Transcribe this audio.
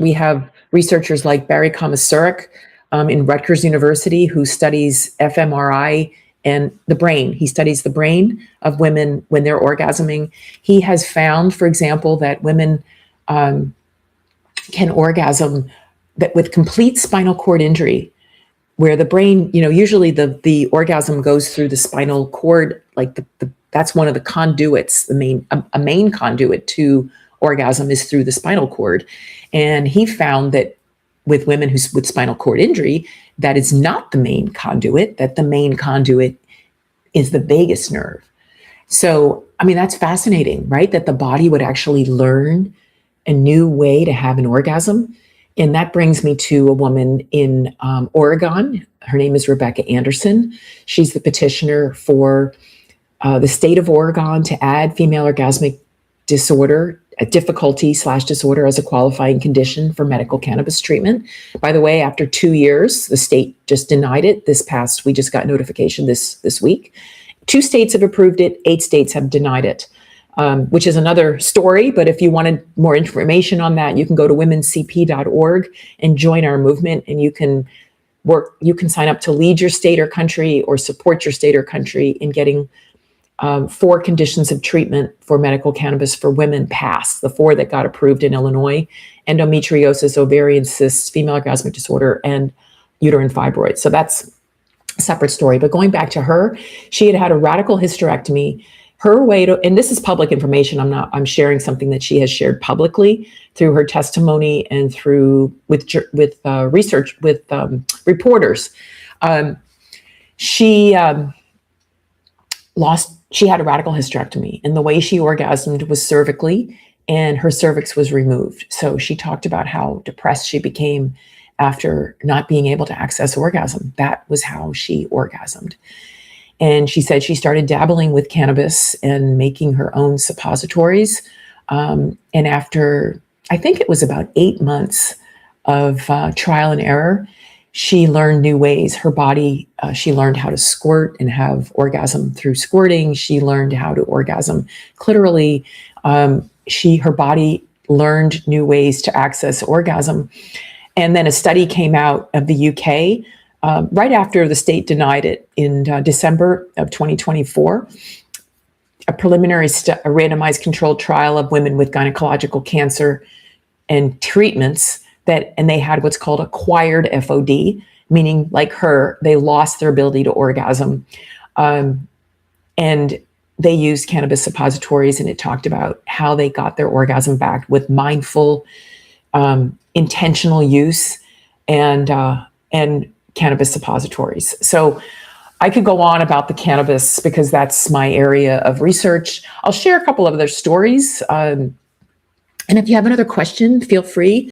We have researchers like Barry Komisarek in Rutgers University, who studies fMRI and the brain. He studies the brain of women when they're orgasming. He has found, for example, that women can orgasm that with complete spinal cord injury, where the brain, usually the orgasm goes through the spinal cord, like that's one of the conduits. A main conduit to orgasm is through the spinal cord, and he found that with women with spinal cord injury, that is not the main conduit. That the main conduit is the vagus nerve. So, that's fascinating, right? That the body would actually learn a new way to have an orgasm. And that brings me to a woman in Oregon. Her name is Rebecca Anderson. She's the petitioner for the state of Oregon to add female orgasmic disorder, a difficulty/disorder as a qualifying condition for medical cannabis treatment. By the way, after 2 years, the state just denied it. We just got notification this week. 2 states have approved it, 8 states have denied it. Which is another story. But if you wanted more information on that, you can go to womenscp.org and join our movement. And you can sign up to lead your state or country or support your state or country in getting 4 conditions of treatment for medical cannabis for women passed, the 4 that got approved in Illinois: endometriosis, ovarian cysts, female orgasmic disorder, and uterine fibroids. So that's a separate story. But going back to her, she had a radical hysterectomy. Her way to, and this is public information, I'm sharing something that she has shared publicly through her testimony and with research with reporters. She had a radical hysterectomy, and the way she orgasmed was cervically, and her cervix was removed. So she talked about how depressed she became after not being able to access orgasm. That was how she orgasmed. And she said she started dabbling with cannabis and making her own suppositories. And after, I think it was about 8 months of trial and error, she learned new ways. Her body, she learned how to squirt and have orgasm through squirting. She learned how to orgasm clitorally. Her body learned new ways to access orgasm. And then a study came out of the UK right after the state denied it in December of 2024, a preliminary a randomized controlled trial of women with gynecological cancer and treatments and they had what's called acquired FOD, meaning like her, they lost their ability to orgasm. And they used cannabis suppositories, and it talked about how they got their orgasm back with mindful, intentional use and cannabis suppositories. So I could go on about the cannabis because that's my area of research. I'll share a couple of other stories. And if you have another question, feel free.